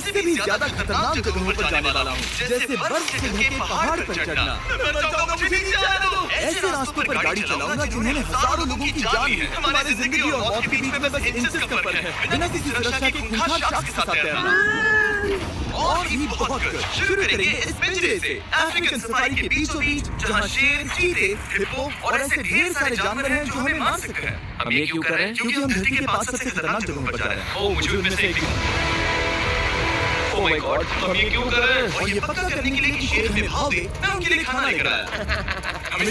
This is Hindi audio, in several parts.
इससे भी ज्यादा खतरनाक जगहों पर जाने वाला हूँ, जैसे बर्फ से ढके पहाड़ पर चढ़ना। ऐसे रास्तों पर गाड़ी चलाऊंगा जिन्होंने हजारों लोगों की जान ली है। हमारी जिंदगी और मौत के बीच में बस इंचेस का फर्क है, बिना किसी सुरक्षा के खूंखार शख्स के साथ तैरना। और भी बहुत कुछ। शुरू करेंगे इस पिंजरे से, अफ्रीकन सफारी के बीचों बीच, जहाँ शेर, चीते, हिप्पो और ऐसे ढेर सारे जानवर हैं जो हमें मार सकते हैं। हम ये क्यों कर रहे हैं? क्योंकि हम धरती के पास सबसे खतरनाक जगहों पर जा रहे हैं। ओह, मुझे उनमें से एक ओह माय गॉड, हम ये क्यों कर रहे हैं? और ये पक्का करने के लिए कि शेर हमें भाव दे, मैं उनके लिए खाना लेकर आया। हम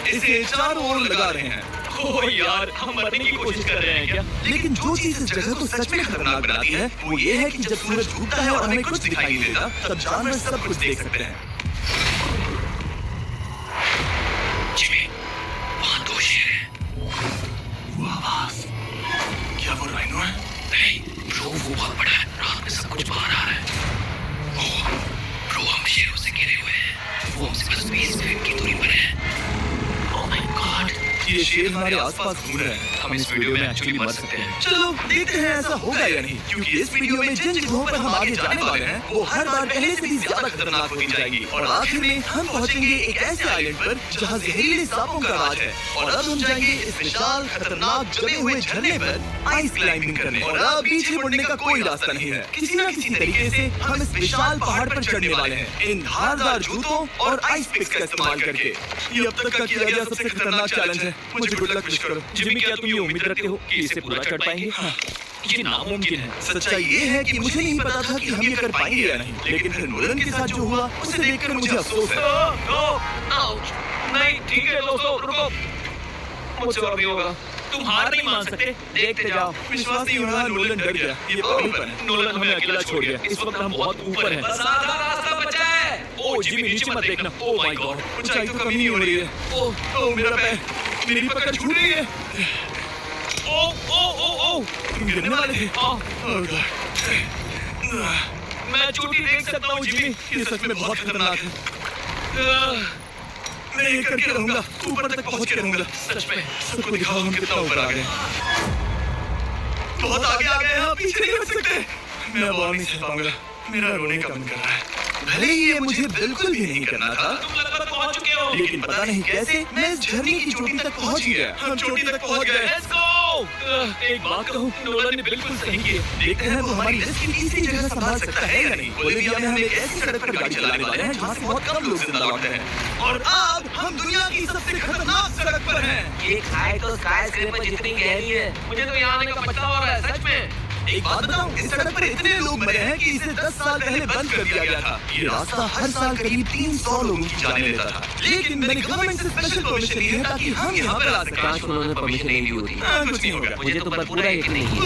इसे चारों ओर लगा रहे हैं। ओह यार, हम मरने की कोशिश कर रहे हैं क्या? लेकिन जो चीज इस जगह को सच में खतरनाक बनाती है वो ये है कि जब सूरज डूबता है और हमें कुछ दिखाई नहीं देता, तब जानवर सब कुछ देख सकते हैं। जिमी, वहाँ दो शेर हैं। वो आवाज, क्या वो राइनो है? नहीं ब्रो, वो बहुत बड़ा है, रात में सब कुछ बाहर आ रहा है। ओह ब्रो, हम शेरों से घिरे हुए हैं, वो हमसे बस 20 फीट की दूरी पर है। ओह माय गॉड, ये शेर हमारे आसपास घूम रहे हैं। हम इस वीडियो में एक्चुअली मर सकते हैं। चलो देखते हैं ऐसा होगा या नहीं, क्योंकि इस वीडियो में जिन जगहों पर हम आगे जाने वाले हैं वो हर बार पहले से भी ज्यादा खतरनाक होती जाएगी। और आखिर में हम पहुंचेंगे एक ऐसे आइलैंड पर जहां जहरीले सांपों का राज है। और अब हम जाएंगे इस विशाल खतरनाक जमे हुए झरने पर आइस क्लाइंबिंग करने। और अब पीछे मुड़ने का कोई रास्ता नहीं है। किसी न किसी तरीके से हम इस विशाल पहाड़ पर चढ़ने वाले हैं, इन धारदार जूतों और आइस पिक्स का इस्तेमाल करके। ये अब तक का किया गया सबसे खतरनाक चैलेंज है। मुझे गुड लक विश करो। जिमी, क्या तुम ये उम्मीद रखते हो कि इसे पूरा चढ़ पाएंगे? हाँ। ये नामुमकिन है। सच्चाई ये है कि मुझे नहीं पता था कि हम ये कर पाएंगे या नहीं, लेकिन फिर नोलन के साथ जो हुआ उसे देखकर मुझे अफसोस है। नहीं ठीक है दोस्तों, रुको, मुझसे और नहीं होगा। तुम हार नहीं मान सकते, देखते जाओ। विश्वास नहीं हो रहा, नोलन डर गया। ये पागलपन है। नोलन हमें अकेला छोड़ गया। इस वक्त हम बहुत ऊपर हैं। बस आधा रास्ता बचा है। ओह जिमी, नीचे मत देखना। ओह माय गॉड, ऊंचाई तो कमी नहीं हो रही है। ओह मेरा पैर, मेरी पकड़ छूट रही है। ओह ओह ओह ओह, गिरने वाले थे। मैं चोटी देख सकता हूँ जिमी। ये सच में बहुत खतरनाक है। मैं ये करके रहूंगा, ऊपर तक पहुंच के रहूंगा। सच में सबको दिखाओ हम कितना ऊपर आ गए। बहुत आगे आ गए हैं, पीछे नहीं बच सकते। मैं अब और नहीं सह पाऊंगा, मेरा रोने का मन कर रहा है। भले ही ये मुझे बिल्कुल भी नहीं करना था, तुम लगभग पहुंच चुके हो। लेकिन पता नहीं कैसे मैं इस झरने की चोटी तक पहुंच गया। हम चोटी तक पहुंच गए। Let's go. एक बात कहूँ, नोलन ने बिल्कुल सही किया। देखते हैं वो हमारी लिस्ट की तीसरी जगह संभाल सकता है या नहीं। बोलिविया में हम एक ऐसी सड़क पर गाड़ी चलाने वाले हैं जहाँ से बहुत कम लोग जिंदा लौटते हैं। और अब हम दुनिया की सबसे खतरनाक सड़क पर हैं। ये खाई तो स्काईस्क्रेपर जितनी गहरी है। मुझे तो यहाँ आने का पछतावा हो रहा है, सच में। एक बात बताऊं, इस सड़क पर इतने लोग मरे हैं कि इसे 10 साल पहले बंद कर दिया गया था। ये रास्ता हर साल करीब 300 लोगों की जाने लेता था, लेकिन मैंने गवर्नमेंट से स्पेशल परमिशन ली है ताकि हम यहाँ पर आ सकें। काश उन्होंने परमिशन नहीं दी होती। कुछ नहीं होगा। मुझे तुम पर पूरा यकीन नहीं है।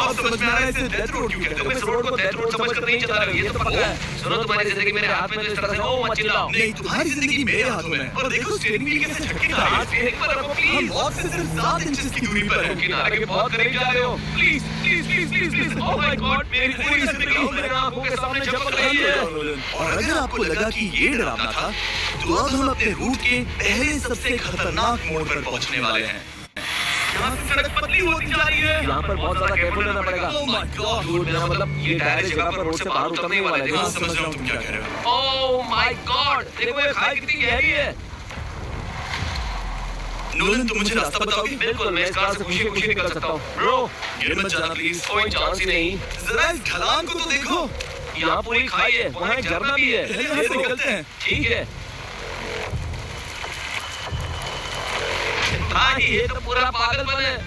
अब समझ में आ रहा है इसे डेथ रोड क्यों कहते हैं। तुम इस रोड को डेथ रोड समझकर नहीं चला रहे हो, ये तो पता है। सुनो, तुम्हारी जिंदगी मेरे हाथ में तो इस तरह से ओ मत चिल्लाओ। नहीं, तुम्हारी जिंदगी मेरे हाथों में है। और देखो स्टीयरिंग व्हील कैसे झटके खा रहा है। एक बार रखो हम प्लीज। मौत से सिर्फ 7 इंचेस की दूरी पर हैं। किनारे के बहुत करीब जा रहे हो। Please please please please please. Oh my God, मेरी पूरी जिंदगी मेरे आंखों के सामने झपक रही है। और अगर आपको लगा कि ये डरावना था, तो अब हम अपने रूट के पहले सबसे खतरनाक मोड़ पर पहुंचने वाले हैं। यहाँ से सड़क पतली होती जा रही है। यहाँ पर बहुत ज्यादा केयरफुल रहना पड़ेगा। Oh my God! दूर मेरा मतलब ये टायर इस जगह पर रोड से बाहर उतरने वाला है। हाँ, समझ रहा हूँ तुम क्या कह रहे हो। ओह माय गॉड, देखो ये खाई कितनी गहरी है। नोलन, तुम मुझे रास्ता बताओगे? बिल्कुल, मैं इस कार से खुशी खुशी निकल सकता हूँ। ब्रो, गिर मत जाना प्लीज। कोई चांस ही नहीं। जरा इस ढलान को तो देखो। यहाँ पूरी खाई है, वहाँ एक झरना भी है। पहले यहाँ से निकलते हैं। ठीक है। हाँ, ये तो पूरा पागलपन है।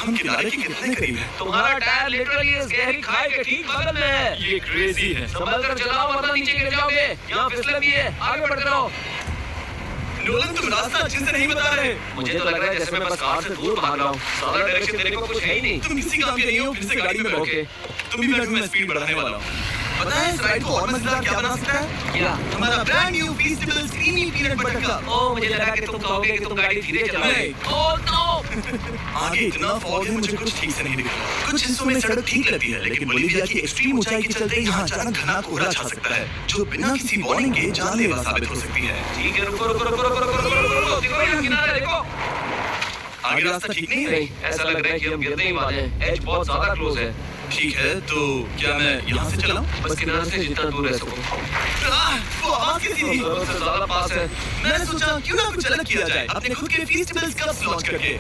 हम किनारे के कितने करीब हैं? तुम्हारा टायर लिटरली इस गहरी खाई के ठीक बगल में है। ये क्रेजी है। संभल कर चलाओ वरना नीचे गिर जाओगे। यहाँ फिसलन भी है, आगे बढ़ते रहो। नोलन, तुम रास्ता अच्छे से नहीं बता रहे। मुझे तो लग रहा है जैसे मैं बस कार से दूर भाग रहा हूँ। सारा डायरेक्शन देने को कुछ है ही नहीं। तुम किसी काम के नहीं हो, फिर से गाड़ी में बैठो। ओके। तुम भी बैठो, मैं स्पीड बढ़ाने वाला हूँ। पता है इस राइड को और मजेदार क्या बना सकता है? क्या? हमारा brand new Feastable creamy peanut butter का। ओह, मुझे लगा कि तुम कहोगे कि तुम गाड़ी धीरे चलाओगे। Oh no! आगे इतना फॉग है, मुझे कुछ ठीक से नहीं दिख रहा। कुछ हिस्सों में सड़क ठीक लगती है, लेकिन बोलिविया की एक्सट्रीम ऊंचाई के चलते यहाँ अचानक घना कोहरा छा सकता है, जो बिना किसी वार्निंग के जानलेवा साबित हो सकती है। ठीक है, रुको रुको रुको रुको रुको रुको रुको रुको। देखो यहाँ किनारा देखो। आगे रास्ता ठीक नहीं है? नहीं, ऐसा लग रहा है कि हम गिरने ही वाले हैं। एज बहुत ज्यादा क्लोज है। ठीक है, तो क्या मैं यहाँ से चलाऊं? बस किनारे से जितना दूर रह सको। वो आवाज कैसी थी? जरूरत से ज्यादा पास है। मैंने सोचा क्यों ना कुछ अलग किया जाए अपने खुद के फेस्टिवल्स कप्स लॉन्च करके।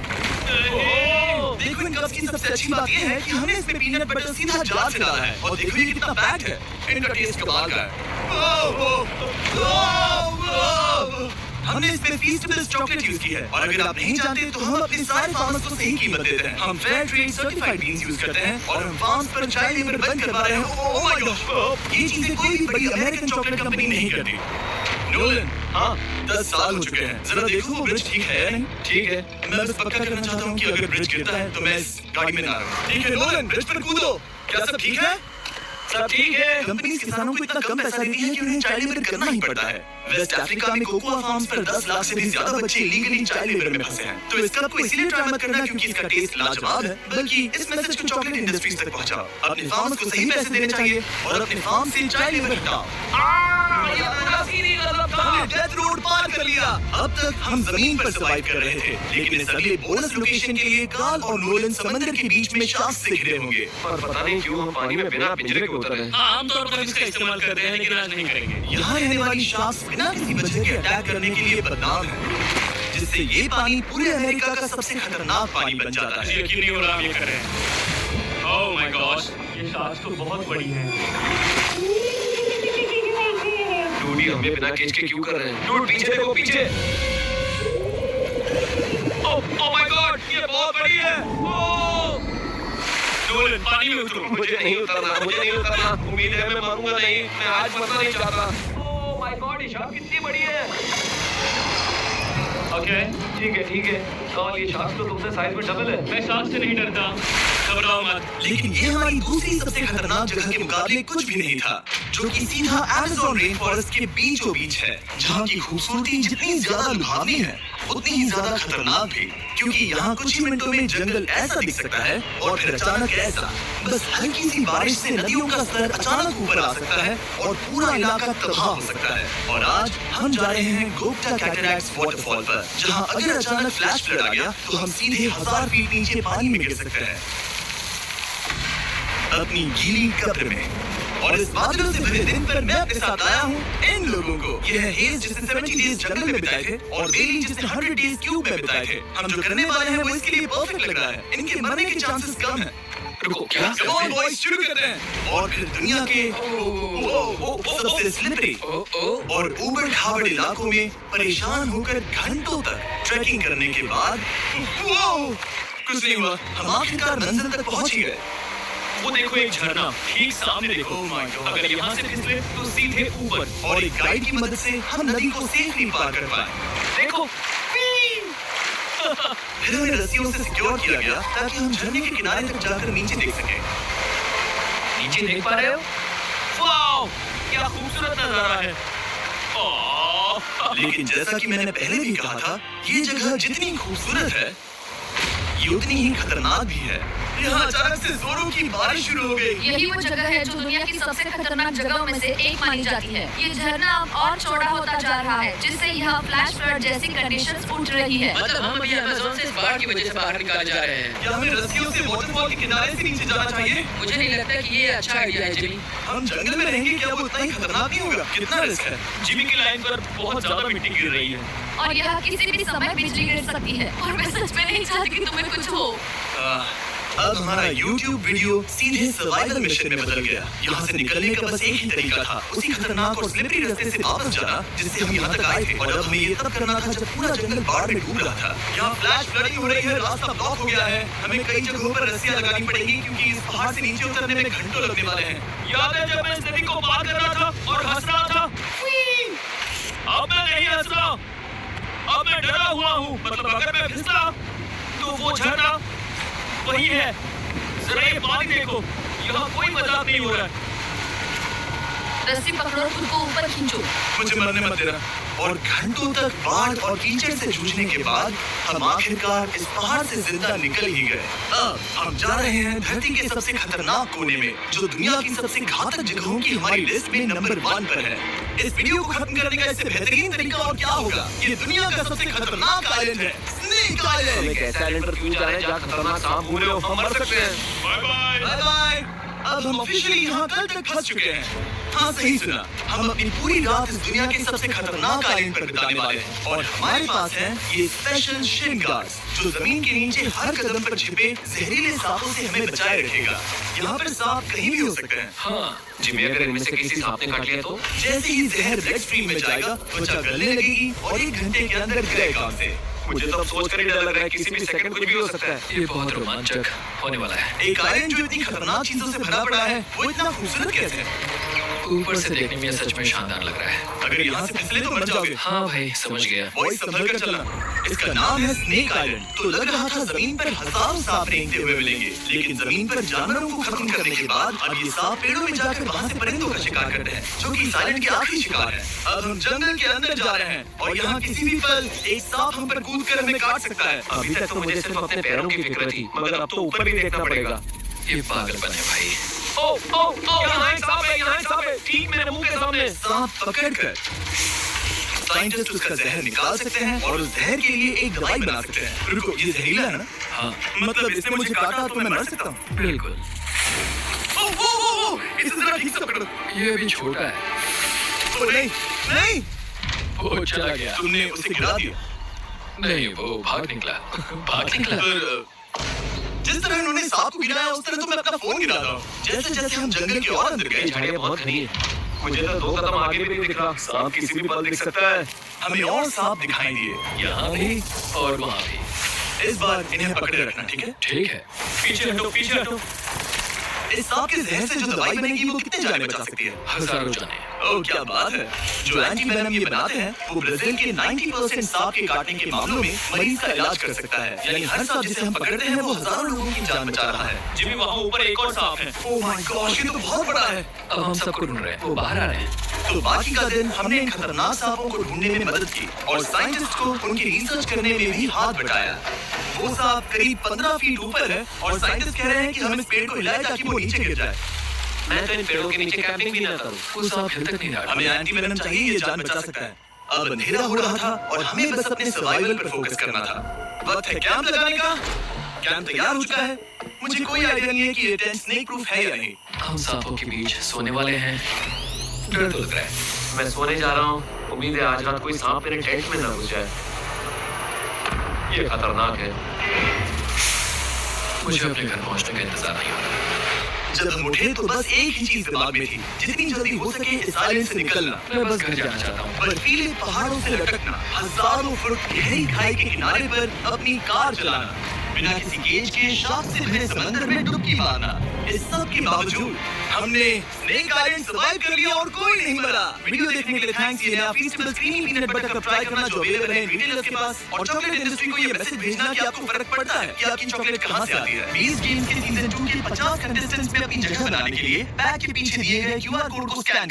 देखो इन कप्स की सबसे अच्छी बात ये है कि हमने इसमें पीनट बटर सीधा जार से डाला है और देखो ये कितना पैक्ड है। इनका टेस्ट कमाल का है। हमने इसमें फेस्टिवल्स चॉकलेट यूज की है और अगर आप नहीं जानते तो हम अपने सारे फार्मर्स को सही कीमत देते हैं। हम fair trade certified beans use करते हैं और हम फार्म्स पर चाइल्ड लेबर बंद करवा रहे हैं। ओह माय गॉड, ये चीजें कोई भी बड़ी अमेरिकन चॉकलेट कंपनी नहीं करती। नोलन, हाँ 10 साल हो चुके हैं। जरा देखो वो ब्रिज ठीक है या नहीं? ठीक है। मैं बस पक्का करना चाहता हूँ कि अगर ब्रिज गिरता है तो मैं इस गाड़ी में ना रहूँ। ठीक है नोलन, ब्रिज पर कूदो। क्या सब ठीक है? सब ठीक है। कंपनी किसानों को इतना कम पैसा देती है कि उन्हें चाइल्ड लेबर करना ही पड़ता है। वेस्ट अफ्रीका में कोकोआ फार्म्स पर 10 लाख से भी ज्यादा बच्चे इलीगली चाइल्ड लेबर में फंसे हैं। तो इस कप को इसीलिए ट्राई मत करना क्योंकि इसका टेस्ट लाजवाब है, बल्कि इस मैसेज को चॉकलेट इंडस्ट्रीज तक पहुंचाओ। अपने फार्मर्स को सही पैसे देने चाहिए और अपने फार्म से चाइल्ड लेबर हटाओ। हमने डेथ रोड पार कर लिया। अब तक हम जमीन पर सर्वाइव कर रहे थे, लेकिन इस अगले बोनस लोकेशन के लिए कार्ल और नोलन समंदर के बीच में शाफ्ट से घिरे होंगे। पर पता नहीं क्यों हम पानी में बिना पिंजरे के उतर रहे हैं। आमतौर पर इसका इस्तेमाल करते हैं लेकिन आज नहीं करेंगे। यहाँ रहने वाली शाफ्ट बिना किसी वजह के अटैक करने के लिए बदनाम है, जिससे ये पानी पूरे अमेरिका का सबसे खतरनाक पानी बन जाता है। यकीन नहीं हो रहा हम ये कर रहे हैं। ओह माय गॉश, ये शाफ्ट तो बहुत बड़ी है। डूडी हमें बिना केज के क्यों कर रहे हैं? डूड पीछे देखो, पीछे। ओह माय गॉड, ये बहुत बड़ी है। ओह नोलन, पानी में उतरो। मुझे नहीं उतरना, मुझे नहीं उतरना। उम्मीद है मैं मरूंगा नहीं। मैं आज मरना नहीं चाहता। ओह माय गॉड, ये शार्क कितनी बड़ी है। ओके, ठीक है। कार्ल, ये शार्क तो तुमसे साइज में डबल है। मैं शार्क से नहीं डरता, घबराओ मत। लेकिन ये हमारी दूसरी सबसे खतरनाक जगह के मुकाबले कुछ भी नहीं था, जो कि सीधा अमेज़न रेन फॉरेस्ट के बीचों बीच है, जहाँ की खूबसूरती जितनी ज्यादा लुभावनी है उतनी ही ज्यादा खतरनाक भी, क्योंकि यहाँ कुछ ही मिनटों में जंगल ऐसा दिख सकता है और फिर अचानक ऐसा, बस हल्की सी बारिश से नदियों का स्तर अचानक ऊपर आ सकता है और पूरा इलाका तबाह हो सकता है। और आज हम जा रहे हैं गोप्टा कैटरैक्ट्स वाटरफॉल पर, जहाँ अगर अचानक फ्लैश फ्लड आ गया तो हम सीधे 1000 फीट नीचे पानी में गिर सकते हैं अपनी गीली कब्र में। और इस बादलों से भरे दिन पर मैं अपने साथ लाया हूँ इन लोगों को। ये है हेज जिसने 70 डेज जंगल में बिताए थे और बेली जिसने 100 डेज क्यूब में बिताए थे। हम जो करने वाले हैं वो इसके लिए परफेक्ट लग रहा है। इनके मरने के चांसेस कम हैं। रुको, क्या? Come on boys, शुरू करते हैं। और फिर दुनिया के सबसे स्लिपरी और ऊबड़ खाबड़ इलाकों में परेशान होकर घंटों तक ट्रैकिंग करने के बाद कुछ नहीं हुआ, हम आखिरकार मंजिल तक पहुंच ही गए। वो देखो एक झरना ठीक सामने देखो। Oh my God. अगर यहाँ से फिसले तो सीधे ऊपर। और एक गाइड की मदद से हम नदी को सेफली पार कर पाए। देखो, फिर हमें रस्सियों से सिक्योर किया गया ताकि हम झरने के किनारे तक जाकर नीचे देख सकें। नीचे देख पा रहे हो? वाओ, क्या खूबसूरत नजारा है। ओह, लेकिन जैसा कि मैंने पहले भी कहा था, ये जगह जितनी खूबसूरत है ये उतनी ही खतरनाक भी है। यहाँ अचानक से जोरों की बारिश शुरू हो गई। यही वो जगह है जो दुनिया की सबसे खतरनाक जगहों में से एक मानी जाती है। ये झरना अब और चौड़ा होता जा रहा है, जिससे यहाँ फ्लैश फ्लड जैसी कंडीशंस उठ रही है। मतलब हम अभी अमेज़न से इस बाढ़ की वजह से बाहर निकाले जा रहे हैं। क्या हमें रस्सियों से वाटरफॉल के किनारे से नीचे जाना चाहिए? मुझे नहीं लगता कि ये अच्छा आइडिया है, जिमी। हम जंगल में रहेंगे, क्या वो उतना ही खतरनाक नहीं होगा? कितना रिस्क है? जिमी की लाइन पर बहुत ज्यादा मिट्टी गिर रही है। और यहाँ किसी भी समय बिजली गिर सकती है और मैं सच में नहीं चाहती कि तुम्हें कुछ हो। अब हमारा YouTube वीडियो सीधे सर्वाइवल मिशन में बदल गया। यहाँ से निकलने का बस एक ही तरीका था, उसी खतरनाक और स्लिपरी रास्ते से वापस जाना जिससे हम यहाँ तक आए थे। और अब हमें ये तब करना था जब पूरा जंगल बाढ़ में डूब रहा था। यहाँ फ्लैश फ्लडिंग हो रही है, रास्ता ब्लॉक हो गया है। हमें कई जगहों पर रस्सियां लगानी पड़ेंगी क्योंकि इस पहाड़ से नीचे उतरने में घंटों लगने वाले हैं। याद है जब मैं इस नदी को पार कर रहा था और हंस रहा था? अब मैं नहीं हंस रहा, अब मैं डरा हुआ हूँ। मतलब अगर मैं फिसला तो वो झरना वही है। जरा ये पानी देखो, यहाँ कोई मजाक नहीं हो रहा है। रस्सी पकड़ो, खुद को ऊपर खींचो। मुझे मरने मत देना। और घंटों तक बाढ़ और कीचड़ से जूझने के बाद हम आखिरकार इस पहाड़ से जिंदा निकल ही गए। अब हम जा रहे हैं धरती के सबसे खतरनाक कोने में, जो दुनिया की सबसे घातक जगहों की हमारी लिस्ट में नंबर 1 पर है। इस वीडियो को खत्म करने का इससे बेहतरीन तरीका और क्या होगा? ये दुनिया का सबसे खतरनाक आइलैंड है, स्नेक आइलैंड। एक ऐसे आइलैंड पर क्यों जा रहे हैं जहाँ खतरनाक सांप घूम रहे हो? हम मर सकते हैं। Bye bye. Bye bye. अब हम ऑफिशियली यहाँ कल तक फंस चुके हैं। हाँ, सही सुना। हम अपनी पूरी रात इस दुनिया के सबसे खतरनाक आइलैंड पर बिताने वाले हैं और हमारे पास है ये स्पेशल शिन गार्ड्स, जो जमीन के नीचे हर कदम पर छिपे जहरीले सांपों से हमें बचाए रखेगा। यहाँ पर सांप कहीं भी हो सकते हैं। हाँ, जिम्मी, अगर इनमें से किसी सांप ने काट लिया तो? जैसे ही जहर ब्लड स्ट्रीम में जाएगा, त्वचा गलने लगेगी और 1 घंटे के अंदर गए काम से। मुझे तो अब सोचकर ही डर लग रहा है, किसी भी सेकंड कुछ भी हो सकता है। ये बहुत रोमांचक होने वाला है। एक आइलैंड जो इतनी खतरनाक चीजों से भरा पड़ा है, वो इतना खूबसूरत कैसे है? ऊपर से देखने में सच में शानदार लग रहा है। अगर यहाँ से फिसले तो मर जाओगे। हाँ भाई, समझ गया। बॉयज, संभल कर चलना। इसका नाम है स्नेक आइलैंड। तो लग रहा था जमीन पर हजारों सांप रेंगते हुए मिलेंगे, लेकिन जमीन पर जानवरों को खत्म करने के बाद अब ये सांप पेड़ों में जाकर वहाँ से परिंदों का शिकार करते हैं, जो कि इस आइलैंड के आखिरी शिकार है। अब हम जंगल के अंदर जा रहे हैं और यहाँ किसी भी पल एक सांप हम पर कूद कर हमें काट सकता है। अभी तक तो मुझे सिर्फ अपने पैरों की फिक्र थी, मगर अब तो ऊपर भी देखना पड़ेगा। ये पागलपन है भाई। ओ ओ ओ, यहाँ एक सांप है, यहाँ एक सांप है, ठीक मेरे मुंह के सामने। सांप पकड़कर साइंटिस्ट उसका जहर निकाल सकते हैं और उस जहर के लिए एक दवाई बना सकते हैं। रुको, ये जहरीला है ना? हाँ, मतलब इसने मुझे काटा तो मैं मर सकता हूँ? बिल्कुल। ओ, इसे जरा ठीक से पकड़ो। ये भी छोटा है। ओ नहीं, नहीं, वो चला गया। तुमने उसे गिरा दिया। नहीं, वो भाग निकला। भाग निकला। जिस तरह उन्होंने सांप को गिराया, उस तरह तो मैं अपना फोन गिरा रहा हूँ। जैसे जैसे हम जंगल के और अंदर गए, झाड़ियाँ बहुत घनी है। मुझे तो 2 कदम आगे भी नहीं दिख रहा। सांप किसी भी पल दिख सकता है। हमें और सांप दिखाई दिए, यहाँ भी और वहाँ भी। इस बार इन्हें पकड़े रखना, ठीक है? ठीक है। पीछे हटो, पीछे हटो। इस सांप के जहर से जो दवाई बनेगी वो कितने जाने बचा सकती है? हजारों जाने। ओह, क्या बात है। जो एंटी वेनम ये बनाते हैं, वो ब्राजील के 90% सांप के काटने के मामलों में मरीज का इलाज कर सकता है। यानी हर सांप जिसे हम पकड़ते हैं वो हजारों लोगों की जान बचा रहा है। जिम्मी, वहाँ ऊपर एक और सांप है। ओह माय गॉश, ये तो बहुत बड़ा है। अब हम सबको ढूंढ रहे हैं, वो बाहर आ रहे हैं। तो बाकी का दिन हमने इन खतरनाक सांपों को ढूंढने में मदद की और साइंटिस्ट को उनकी रिसर्च करने में भी हाथ बटाया। वो सांप करीब 15 फीट ऊपर है और साइंटिस्ट कह रहे हैं कि हम इस पेड़ को हिलाएं ताकि वो नीचे गिर जाए। मैं तो इन पेड़ों के नीचे कैंपिंग भी ना करूं। वो सांप हिल तक नहीं रहा। हमें एंटी वेनम चाहिए, ये जान बचा सकता है। अब अंधेरा हो रहा था और हमें बस अपने सर्वाइवल पर फोकस करना था। वक्त है कैंप लगाने का। कैंप तैयार हो चुका है। मुझे कोई आइडिया नहीं है कि ये टेंट स्नेक प्रूफ है या नहीं। हम सांपों के बीच सोने वाले हैं। डर तो लग रहा है। मैं सोने जा रहा हूँ। उम्मीद है आज रात कोई सांप मेरे टेंट में ना घुस जाए। ये खतरनाक है। मुझे अपने घर पहुंचने का इंतजार नहीं हो रहा। जब हम उठे तो बस एक ही चीज दिमाग में थी, जितनी जल्दी हो सके इस आइलैंड से निकलना। मैं बस घर जाना चाहता हूँ। बर्फीले पहाड़ों से लटकना, हजारों फुट गहरी खाई के किनारे पर अपनी कार चलाना, बिना किसी केज के शाख से भरे समंदर में डुबकी मारना। इस सब के बावजूद हमने स्नेक आइलैंड सर्वाइव कर लिया और कोई नहीं मरा। वीडियो देखने के लिए थैंक्स। ये नया Feastable creamy peanut butter cup try करना जो अवेलेबल है रिटेलर्स के पास, और चॉकलेट इंडस्ट्री को ये मैसेज भेजना कि आपको फर्क पड़ता है कि आपकी चॉकलेट कहां से आती है। 20 गेम्स के सीजन 2 के 50 कंटेस्टेंट्स में अपनी जगह बनाने के लिए पैक के पीछे दिए गए QR कोड को स्कैन